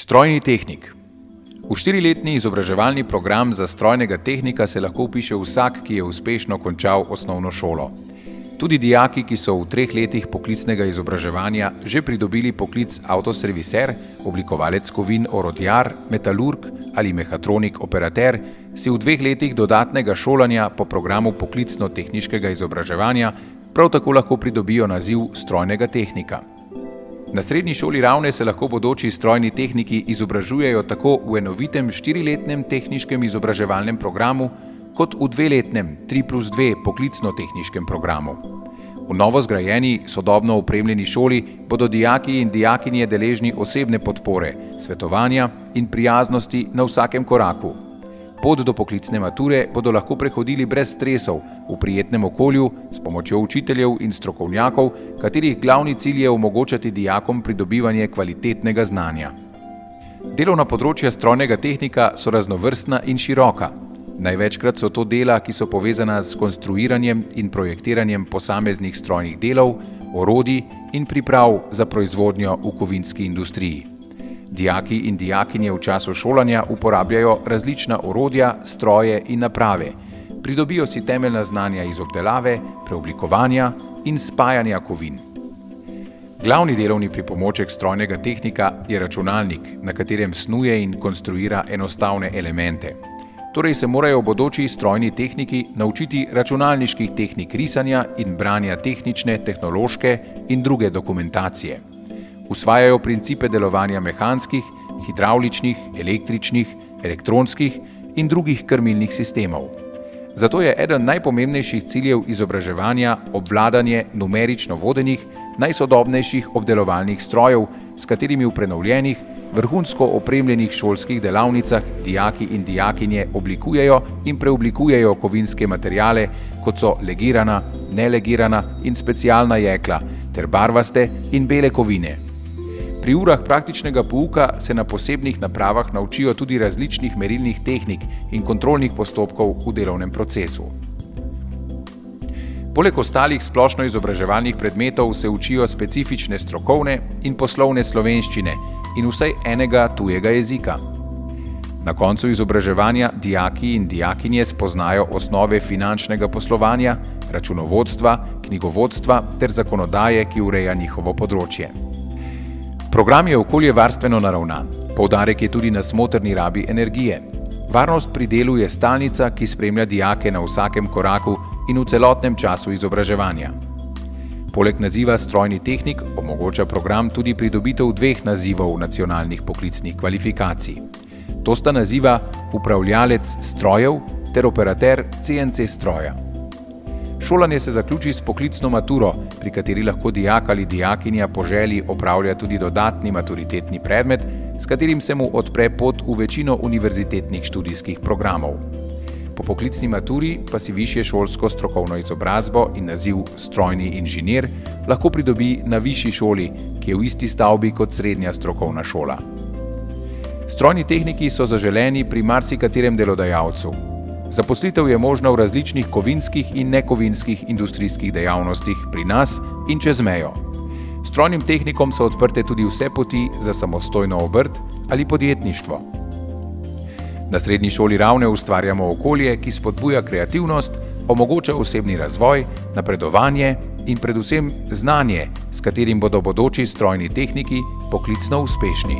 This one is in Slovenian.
Strojni tehnik. V 4-letni izobraževalni program za strojnega tehnika se lahko vpiše vsak, ki je uspešno končal osnovno šolo. Tudi dijaki, ki so v 3 letih poklicnega izobraževanja že pridobili poklic avtoserviser, oblikovalec kovin, orodjar, metalurg ali mehatronik operater, si v 2 letih dodatnega šolanja po programu poklicno-tehniškega izobraževanja prav tako lahko pridobijo naziv strojnega tehnika. Na srednji šoli Ravne se lahko bodoči strojni tehniki izobražujejo tako v enovitem 4-letnem tehniškem izobraževalnem programu, kot v 2-letnem 3+2 poklicno-tehniškem programu. V novo zgrajeni, sodobno opremljeni šoli bodo dijaki in dijakinje deležni osebne podpore, svetovanja in prijaznosti na vsakem koraku. Pot do poklicne mature bodo lahko prehodili brez stresov, v prijetnem okolju, s pomočjo učiteljev in strokovnjakov, katerih glavni cilj je omogočati dijakom pridobivanje kvalitetnega znanja. Delovna področja strojnega tehnika so raznovrstna in široka. Največkrat so to dela, ki so povezana s konstruiranjem in projektiranjem posameznih strojnih delov, orodij in priprav za proizvodnjo v kovinski industriji. Dijaki in dijakinje v času šolanja uporabljajo različna orodja, stroje in naprave, pridobijo si temeljna znanja iz obdelave, preoblikovanja in spajanja kovin. Glavni delovni pripomoček strojnega tehnika je računalnik, na katerem snuje in konstruira enostavne elemente. Torej se morajo bodoči strojni tehniki naučiti računalniških tehnik risanja in branja tehnične, tehnološke in druge dokumentacije. Usvajajo principe delovanja mehanskih, hidravličnih, električnih, elektronskih in drugih krmilnih sistemov. Zato je eden najpomembnejših ciljev izobraževanja obvladanje numerično vodenih, najsodobnejših obdelovalnih strojev, s katerimi v prenovljenih, vrhunsko opremljenih šolskih delavnicah dijaki in dijakinje oblikujejo in preoblikujejo kovinske materiale, kot so legirana, nelegirana in specialna jekla, ter barvaste in bele kovine. Pri urah praktičnega pouka se na posebnih napravah naučijo tudi različnih merilnih tehnik in kontrolnih postopkov v delovnem procesu. Poleg ostalih splošno izobraževalnih predmetov se učijo specifične strokovne in poslovne slovenščine in vsaj enega tujega jezika. Na koncu izobraževanja dijaki in dijakinje spoznajo osnove finančnega poslovanja, računovodstva, knjigovodstva ter zakonodaje, ki ureja njihovo področje. Program je okoljevarstveno naravnan, poudarek je tudi na smotrni rabi energije. Varnost pri delu je stalnica, ki spremlja dijake na vsakem koraku in v celotnem času izobraževanja. Poleg naziva strojni tehnik omogoča program tudi pridobitev 2 nazivov nacionalnih poklicnih kvalifikacij. To sta naziva upravljalec strojev ter operater CNC stroja. Šolanje se zaključi s poklicno maturo, pri kateri lahko dijak ali dijakinja po želji opravlja tudi dodatni maturitetni predmet, s katerim se mu odpre pot v večino univerzitetnih študijskih programov. Po poklicni maturi pa si višješolsko strokovno izobrazbo in naziv strojni inženir lahko pridobi na višji šoli, ki je v isti stavbi kot srednja strokovna šola. Strojni tehniki so zaželeni pri marsikaterem delodajalcu. Zaposlitev je možna v različnih kovinskih in nekovinskih industrijskih dejavnostih pri nas in čez mejo. Strojnim tehnikom so odprte tudi vse poti za samostojno obrt ali podjetništvo. Na srednji šoli Ravne ustvarjamo okolje, ki spodbuja kreativnost, omogoča osebni razvoj, napredovanje in predvsem znanje, s katerim bodo bodoči strojni tehniki poklicno uspešni.